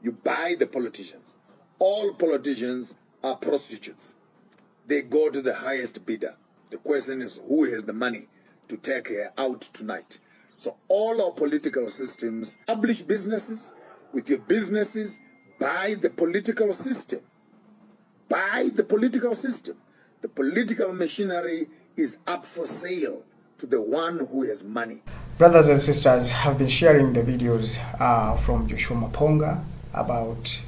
You buy the politicians. All politicians are prostitutes. They go to the highest bidder. The question is, who has the money to take her out tonight? So all our political systems establish businesses. With your businesses, buy the political system. Buy the political system. The political machinery is up for sale to the one who has money. Brothers and sisters have been sharing the videos from Joshua MAPONGA about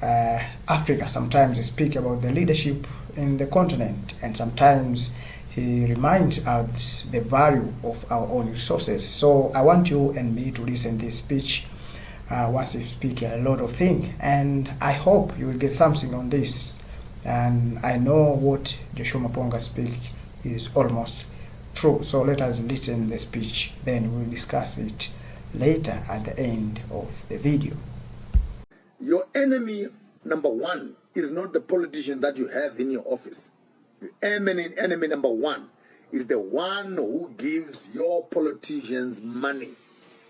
Africa. Sometimes he speaks about the leadership in the continent, and sometimes he reminds us the value of our own resources. So I want you and me to listen to this speech once he speaks a lot of things, and I hope you will get something on this. And I know what Joshua MAPONGA speaks is almost true. So let us listen to the speech, then we'll discuss it later at the end of the video. Your enemy number one is not the politician that you have in your office. Your enemy number one is the one who gives your politicians money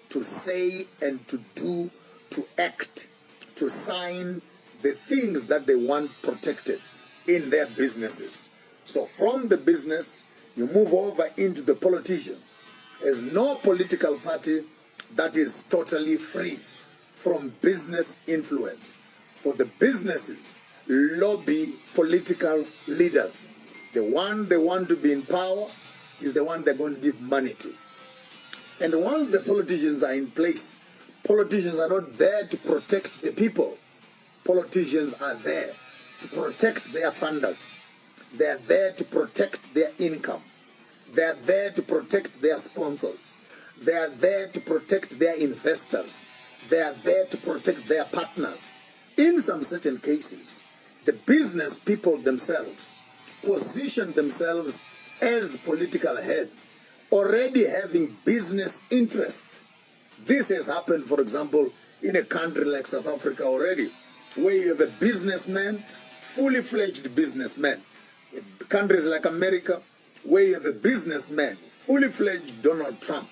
to say and to do, to act, to sign the things that they want protected in their businesses. So from the business, you move over into the politicians. There's no political party that is totally free from business influence. For the businesses, lobby political leaders. The one they want to be in power is the one they're going to give money to. And once the politicians are in place, politicians are not there to protect the people. Politicians are there to protect their funders. They are there to protect their income. They are there to protect their sponsors. They are there to protect their investors. They are there to protect their partners. In some certain cases, the business people themselves position themselves as political heads, already having business interests. This has happened, for example, in a country like South Africa already, where you have a businessman, fully fledged businessman. Countries like America, where you have a businessman, fully fledged Donald Trump.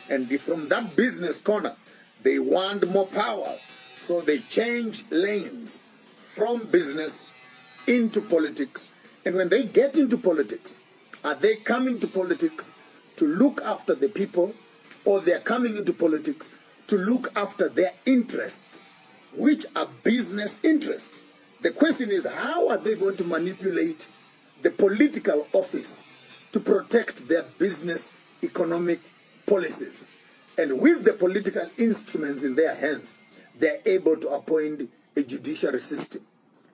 And from that business corner, they want more power. So they change lanes from business into politics. And when they get into politics, are they coming to politics to look after the people, or they're coming into politics to look after their interests, which are business interests? The question is, how are they going to manipulate the political office to protect their business economic policies? And with the political instruments in their hands, they're able to appoint a judiciary system.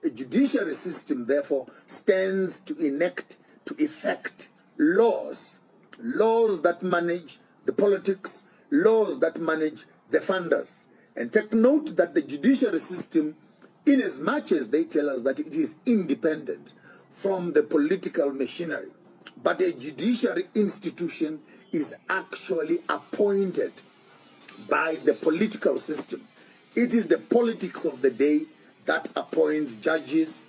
A judiciary system, therefore, stands to enact, to effect laws. Laws that manage the politics, laws that manage the funders. And take note that the judiciary system, in as much as they tell us that it is independent from the political machinery, but a judiciary institution is actually appointed by the political system. It is the politics of the day that appoints judges,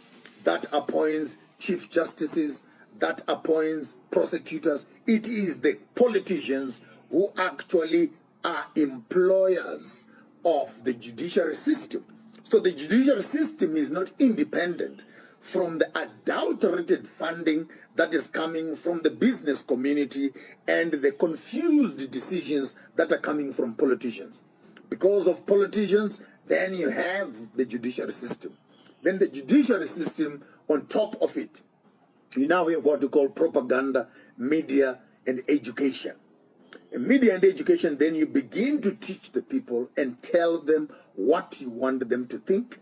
that appoints chief justices, that appoints prosecutors. It is the politicians who actually are employers of the judiciary system. So the judiciary system is not independent from the adulterated funding that is coming from the business community and the confused decisions that are coming from politicians. Because of politicians, then you have the judiciary system. Then the judiciary system, on top of it, you now have what we call propaganda, media, and education. In media and education, then you begin to teach the people and tell them what you want them to think,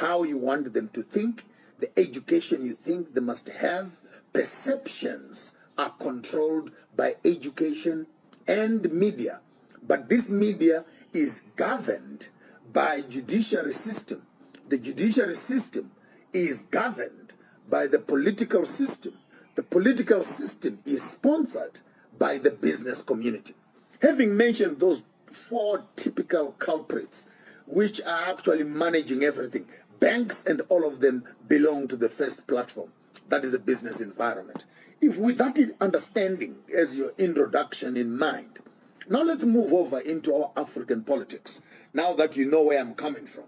how you want them to think, the education you think they must have. Perceptions are controlled by education and media. But this media is governed by judiciary system. The judiciary system is governed by the political system. The political system is sponsored by the business community. Having mentioned those four typical culprits, which are actually managing everything, banks and all of them belong to the first platform. That is the business environment. If with that understanding as your introduction in mind, now let's move over into our African politics. Now that you know where I'm coming from.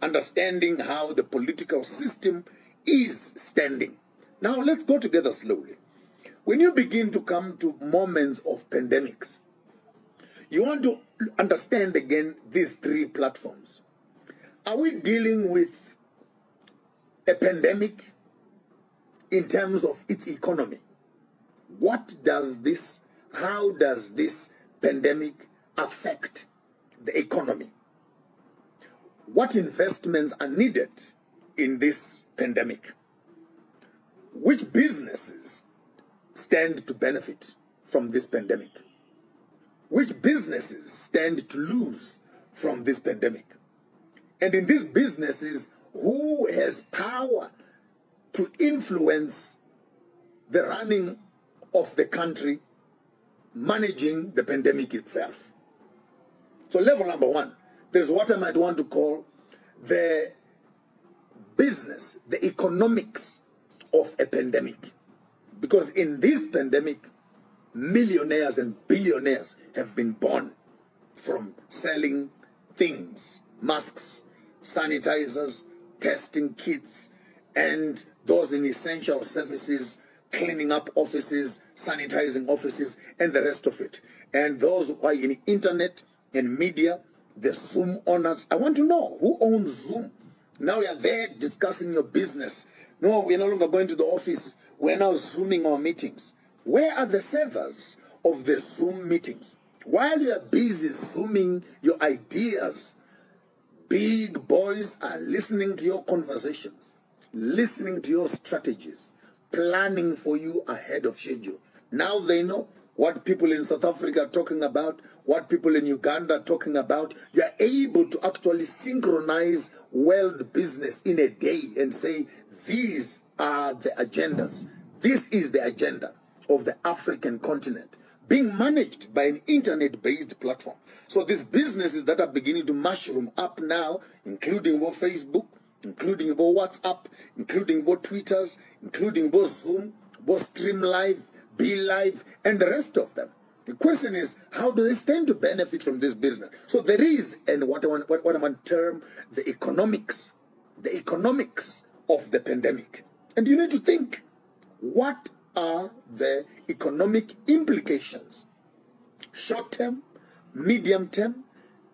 understanding how the political system is standing. Now let's go together slowly. When you begin to come to moments of pandemics, you want to understand again these three platforms. Are we dealing with a pandemic in terms of its economy? How does this pandemic affect the economy? What investments are needed in this pandemic? Which businesses stand to benefit from this pandemic? Which businesses stand to lose from this pandemic? And in these businesses, who has power to influence the running of the country, managing the pandemic itself? So level number one, there's what I might want to call the business, the economics of a pandemic. Because in this pandemic, millionaires and billionaires have been born from selling things, masks, sanitizers, testing kits, and those in essential services, cleaning up offices, sanitizing offices, and the rest of it. And those who are in internet and media, the Zoom owners. I want to know who owns Zoom. Now we are there discussing your business. No, we're no longer going to the office. We're now Zooming our meetings. Where are the servers of the Zoom meetings? While you are busy Zooming your ideas, big boys are listening to your conversations, listening to your strategies, planning for you ahead of schedule. Now they know what people in South Africa are talking about, what people in Uganda are talking about. You are able to actually synchronize world business in a day and say, these are the agendas. This is the agenda of the African continent being managed by an internet-based platform. So these businesses that are beginning to mushroom up now, including about Facebook, including about WhatsApp, including about Twitters, including about Zoom, about Stream Live, Be Live, and the rest of them. The question is, how do they stand to benefit from this business? So there is, and what I want to term the economics of the pandemic. And you need to think, what are the economic implications, short-term, medium-term,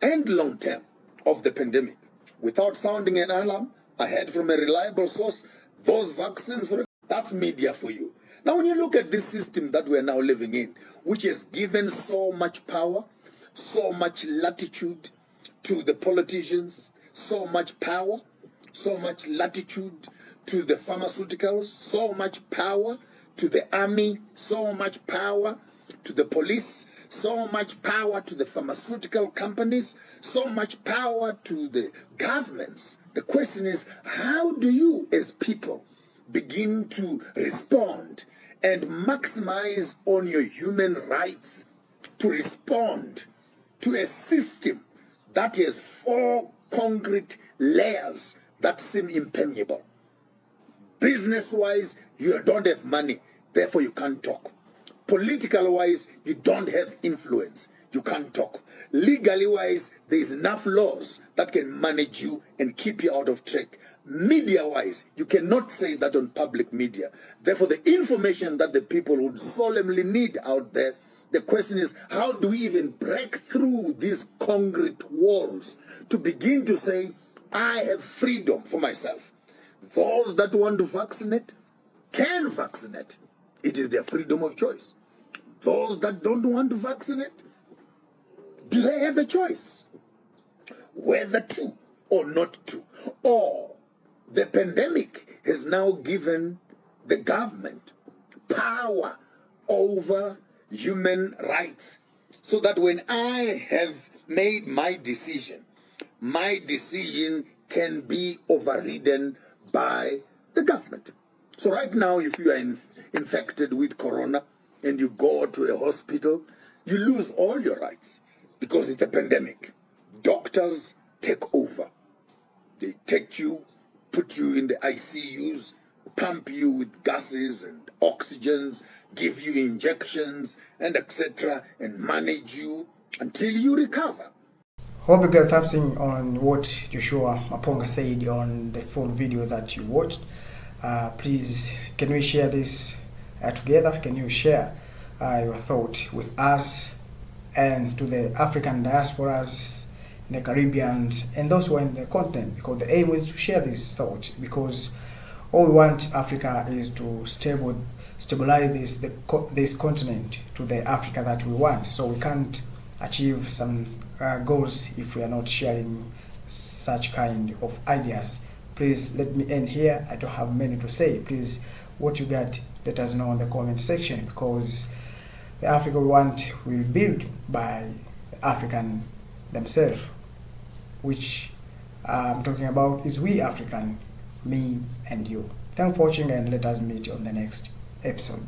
and long-term of the pandemic? Without sounding an alarm, I heard from a reliable source, those vaccines, that's media for you. Now, when you look at this system that we are now living in, which has given so much power, so much latitude to the politicians, so much power, so much latitude to the pharmaceuticals, so much power to the army, so much power to the police, so much power to the pharmaceutical companies, so much power to the governments. The question is, how do you as people begin to respond and maximize on your human rights to respond to a system that has 4 concrete layers that seem impermeable? Business-wise, you don't have money, therefore you can't talk. Political-wise, you don't have influence, you can't talk. Legally-wise, there's enough laws that can manage you and keep you out of track. Media-wise, you cannot say that on public media. Therefore, the information that the people would solemnly need out there, the question is, how do we even break through these concrete walls to begin to say, I have freedom for myself? Those that want to vaccinate can vaccinate. It is their freedom of choice. Those that don't want to vaccinate, do they have a choice? Whether to or not to. Or the pandemic has now given the government power over human rights, so that when I have made my decision can be overridden by the government. So right now, if you are infected with corona and you go to a hospital, you lose all your rights because it's a pandemic. Doctors take over. They take you, put you in the ICUs, pump you with gases and oxygens, give you injections and etc., and manage you until you recover. Hope you get something on what Joshua Maponga said on the full video that you watched. Please, can we share this together? Can you share your thought with us and to the African diasporas, the Caribbeans, and those who are in the continent? Because the aim is to share this thought, because all we want Africa is to stabilize this continent to the Africa that we want. So we can't achieve some goals if we are not sharing such kind of ideas. Please let me end here. I don't have many to say. Please, what you got, let us know in the comment section, because the Africa we want will be built by the African themselves, which I'm talking about is we African, me and you. Thanks for watching, and let us meet on the next episode.